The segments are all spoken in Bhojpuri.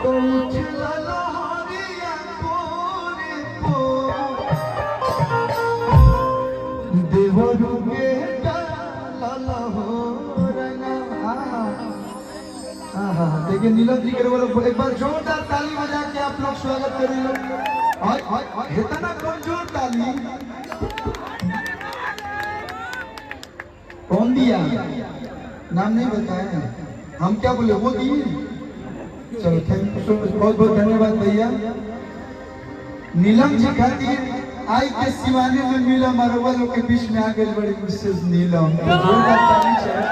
तो उछला लहरिया कोरे को देवरू के डाला हो रंगा। देखिए नीलम जी के बोलो एक बार जोरदार ताली बजा के आप लोग स्वागत करें लोग। इतना कमजोर ताली कौन दिया? नाम नहीं बताए हम, क्या बोले वो दी। चलो थैंक यू, बहुत बहुत धन्यवाद भैया। नीलम जी खातिर आई के सिवाने में मिला मरवा लोग के बीच में आ गए बड़ी मिसेस नीलम। जोरदार ताली चाहिए।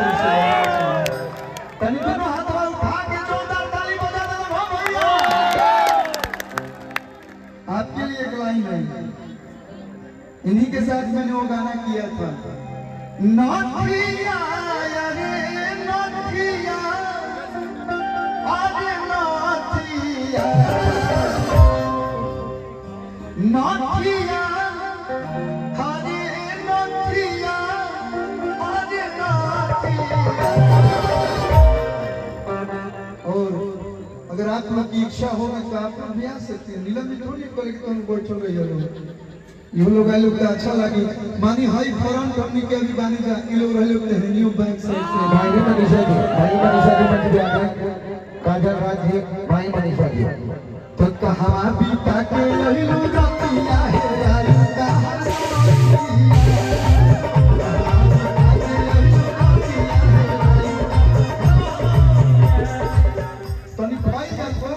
तनी दोनों हाथ उठा के जोरदार ताली बजा दो भैया। आपके लिए एक लाइन है, इन्हीं के साथ मैंने वो गाना किया था। नथिया रे नथिया अरे नथिया नथिया हरे नथिया अरे नथिया। और अगर आप लोग की इच्छा होगी तो आप लोग भी आ सकते हैं। नीलम जी थोड़ी बोले कि तुम बैठो गई हो ये लोग आए लोग अच्छा लगी मानी हाई फॉरन कंपनी के भी बानी जा ये लोग रहे लोग न्यू बैंक से भाई मनीषा जी मंच पे आ गए। काजल राज जी भाई मनीषा जी तो कहां बीता के रही लो रतिया है यार कहां तनी भाई जाको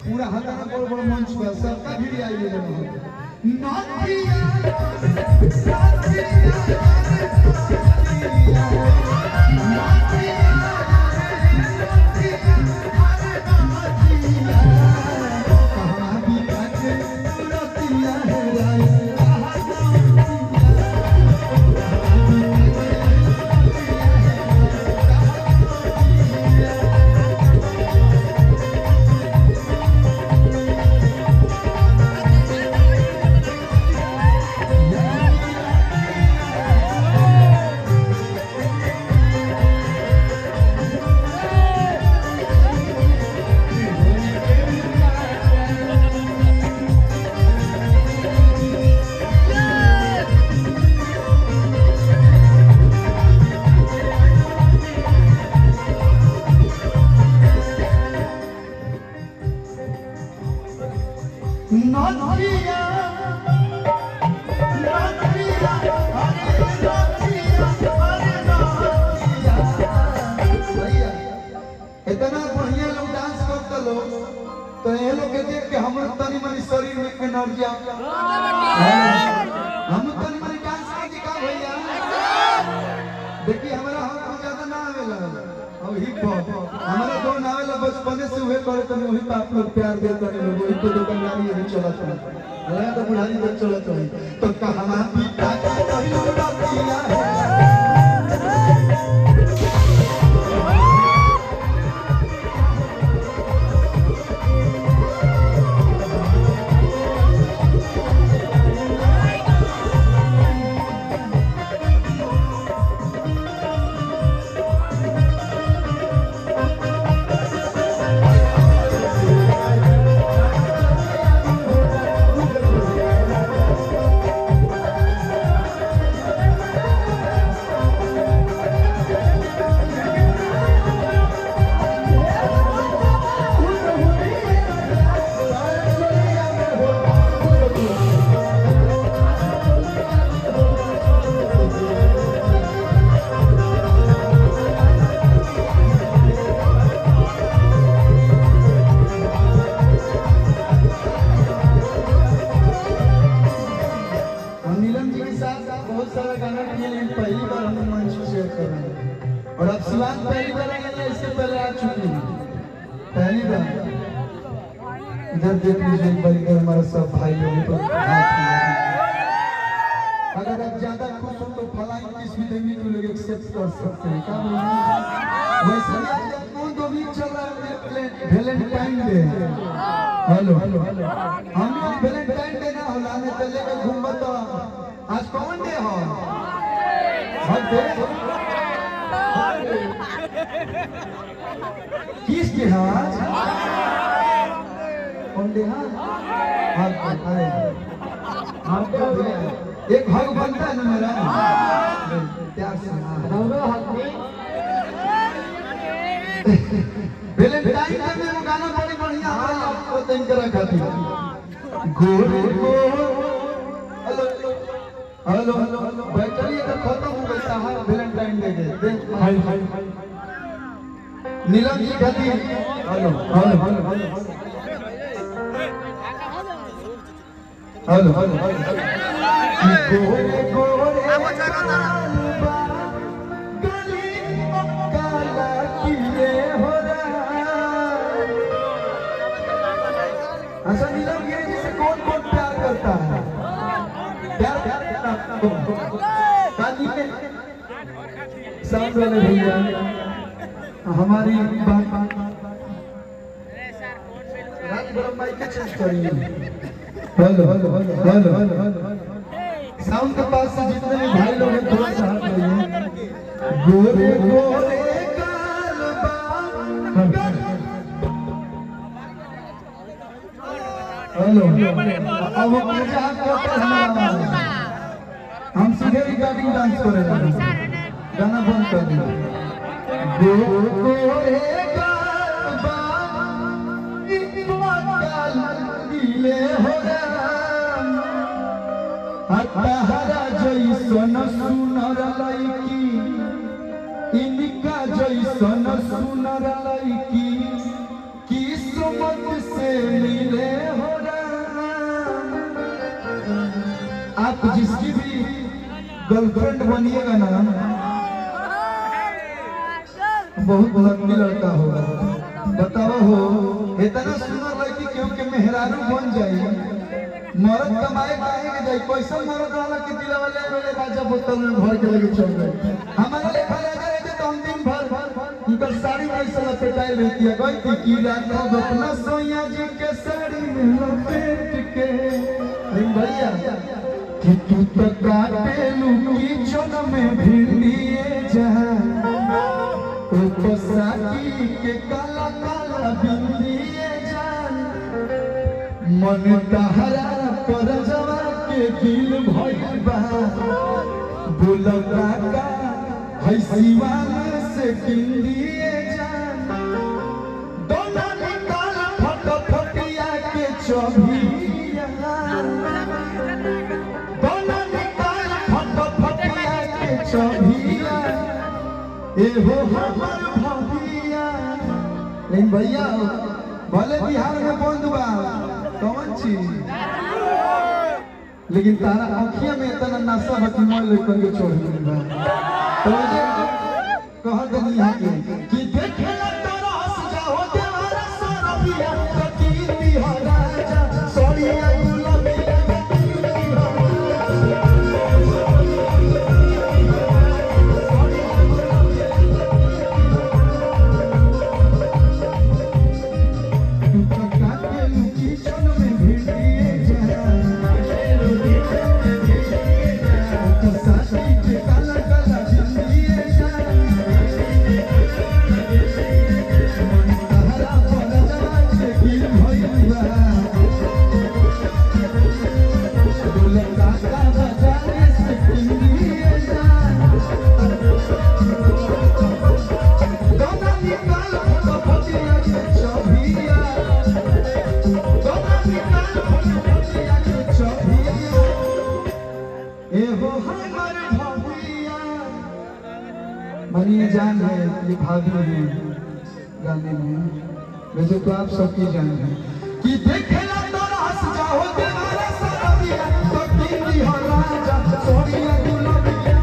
पूरा हजारा बड़ मंच पर सबका भिड़ी आई ले नथिया इतना बढ़िया लोग डांस करते लोग तो ये लोग के देख के हम तनी मनी शरीर में एनर्जी हम तनी मनी डांस करके का भैया देखिए हमारा हम ज्यादा ना आवेला और हिप हॉप हमारा दो ना आवेला बचपन से हुए करे तो वही पे आप लोग प्यार देते हैं लोग वही तो दुकानदारी है चला चला लगा तो बुढ़ाई में चला चला तो कहां बीता के रही रतिया है। और अब शिवान पहली बार आएंगे इससे पहले आ चुकी हैं पहली बार। इधर देख लीजिए एक बार इधर हमारे सब भाई लोग तो अगर आप ज्यादा खुश हो तो फलाइन किस भी देंगे तो लोग एक्सेप्ट कर सकते हैं क्या वैसे कौन दो वीक चल रहा है वैलेंटाइन डे। हेलो हम वैलेंटाइन डे ना होला ने चले के घूमबा तो आज कौन डे हो किस के आज वनडे हाँ अरे एक हक बनता है ना मेरा प्यार से वैलेंटाइन डे में वो गाना बड़ी बढ़िया आपको दिन करा खाती गोरे को हेलो बैटरी अगर खत्म हो गई है वैलेंटाइन डे के नीलम जी खाती हेलो गोरे गोरे गली काला किए हो अच्छा नीलम गिरी जी से कौन कौन प्यार करता है प्यार शादी के साथ वाले भैया हमारी बात राज ब्रह्मा के चेंज करिए हेलो साउंड के पास से जितने भी भाई लोग हैं थोड़ा सा हाथ लगाइए गोरे गोरे हेलो अब मजाक करते हमारा हम सीधे रिकॉर्डिंग डांस करेंगे गाना बंद कर दिया गोरे दिले हो हरा जैसन सुनर लड़की इनका जैसन सुनर लड़की किस्मत से मिले हो आप जिसकी भी गर्लफ्रेंड बनिएगा ना बहुत लंबी लड़का होगा बताओ हो इतना सुंदर लड़की क्यों के मेहरारू बन जाए मरद कमाए काहे के जाए पैसा मरद वाला के दिला वाले वाले राजा बोतल में भर के लेके चल गए हमारा लेखा राजा रहते तो हम दिन भर उनका साड़ी कैसे लपेटाई रहती है गई थी की रात में अपना सोया जी के साड़ी में लपेट के भैया कि तू तो काटे लुकी चन में भिड़िए जा ओ साकी के काला काला बिंदिए जान मन तहरा पर जवा के दिल भइल बा बोला काका है सिवान से बिंदिए जान दोना निकाल फटफटिया के चबिया दोना निकाल फटफटिया के चबिया एहो हमर भैया लेकिन भैया भले बिहार में बंद बा कौन चीज लेकिन तारा आँखिया में इतना नशा बची मोल लेकर के छोड़ दी बा तो जे कह दनी है कि देखेला तोरा हंस जाओ देवारा सरबिया कती बिहारा जा सोनिया गुलाबिया मनी जान है ये भाभी है गाने में वैसे तो आप सबकी जान है कि देखेला तोरा हंस जाओ देवारा सरबिया तो किंदी हो राजा सोनिया गुलाबिया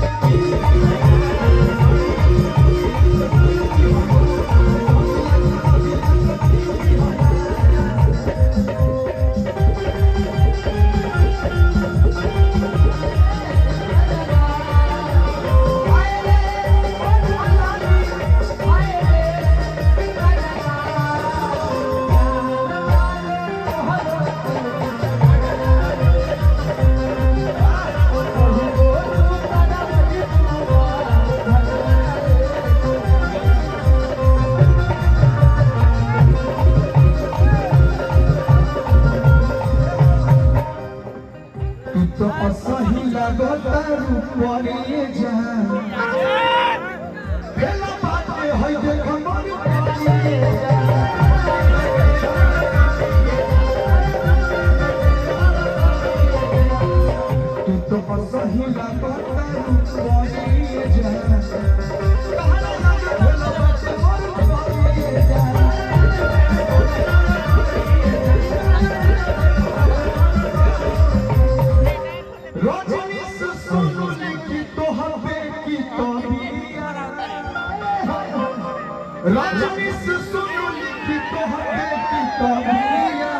कभिया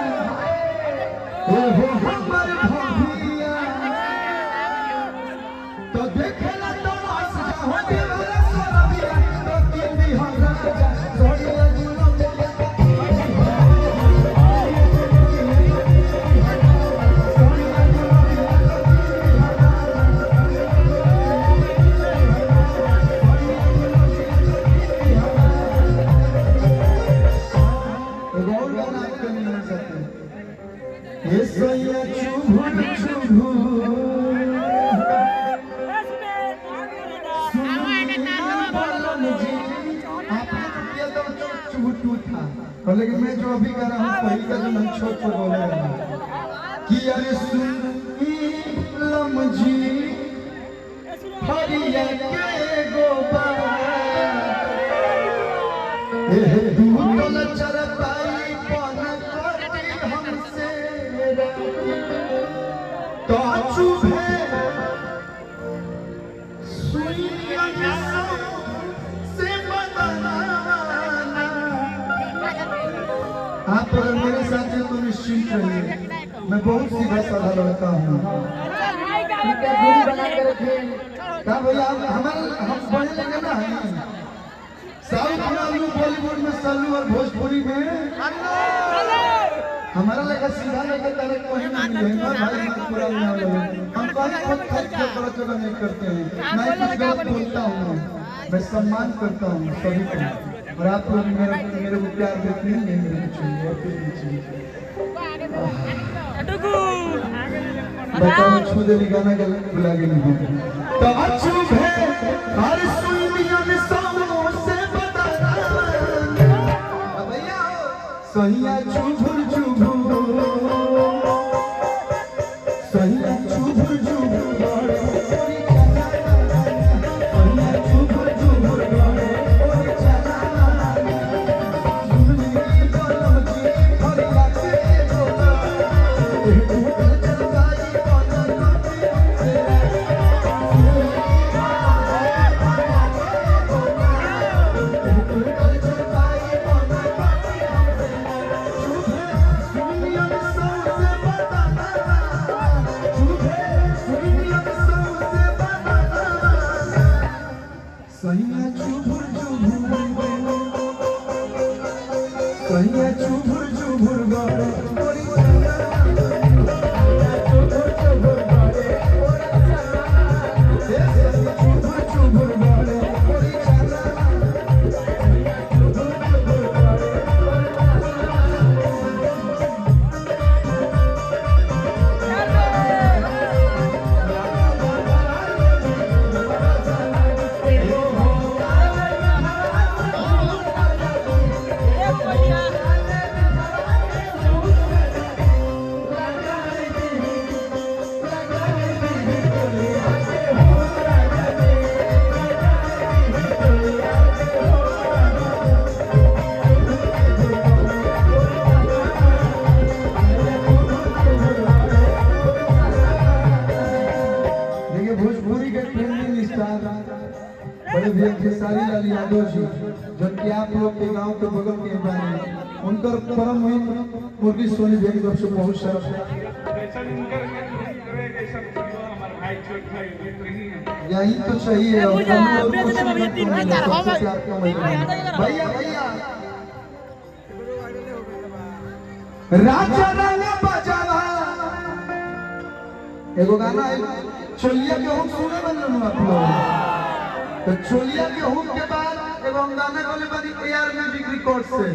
ओ हो हमर भभिया तो देखेला तो आस हो देवरा सरबिया तो किंदी हम राजा छोड़िया जुलम ये सोया चुभुर चुभुर लेकिन मैं जो अभी कर रहा हूँ वही का जो मन छोट छोट बोले कि अरे सुन लमजी हरिया के गोबर ए दूध न चरताई पन करती हमसे तो चुभे सुइया से बदना आप अगर मेरे साथ हैं तो निश्चिंत रहिए मैं बहुत सीधा साधा लड़का हूँ क्या भैया हम बढ़ लेंगे ना साउथ में आलू बॉलीवुड में सल्लू और भोजपुरी में हमारा लगा सीधा लगा तारे कोई नहीं मिलेगा भाई मत पूरा ना लगे हम कहीं खुद बड़ा चला नहीं करते हैं मैं कुछ गलत बोलता हूँ मैं सम्मान करता हूँ सभी को और आप लोग मेरे को प्यार देते हैं नहीं मेरे को चाहिए और कुछ नहीं चाहिए बताओ छू दे गाना गलत बुला के नहीं तो अच्छू है हर सुनिया में सामों से बताना भैया सहिया चुभुर चुभुर सहिया चुभुर चुभुर सहिया चुभुर चुभुर गड़े बड़े भैया खेसारी लाल यादव जी जो कि आप लोग के गांव के बगल के बने उनकर परम मुर्गी सोनी भैया की तरफ से बहुत सारा यही तो चाहिए भैया भैया राजा राजा बजावा एगो गाना है चोलिया के हम सुने बनल आप लोग तो चोलिया के हुक के बाद एवं गाना गाने वाली एआर म्यूजिक रिकॉर्ड से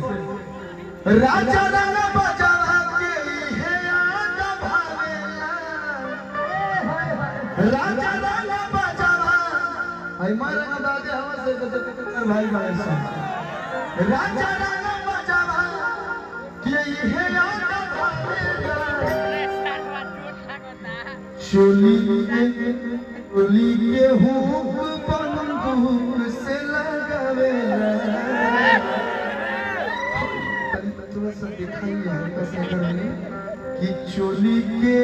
राजा राजा बजावा के है आजा भावेला राजा राजा बजावा आई मारा ना दादे हवा से भाई भाई राजा राजा बजावा के है आजा भावेला चोली के हुक बंदूक से लगावेला थोड़ा सा दिखाइए कैसे करेंगे कि चोली के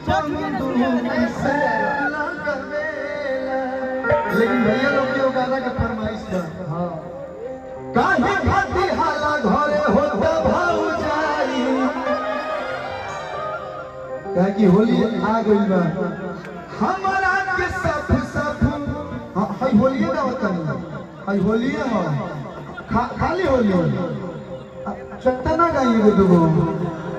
बंदूक से लगावेला लेकिन भैया लोग के गाना का फरमाइश था हां काहे खाती हाला घरे होता भाव ताकि होली आ गई बा हमारा के साथ साथ हाय होली का वतन हाय होली है खाली होली चट्टा ना गाइए दुगो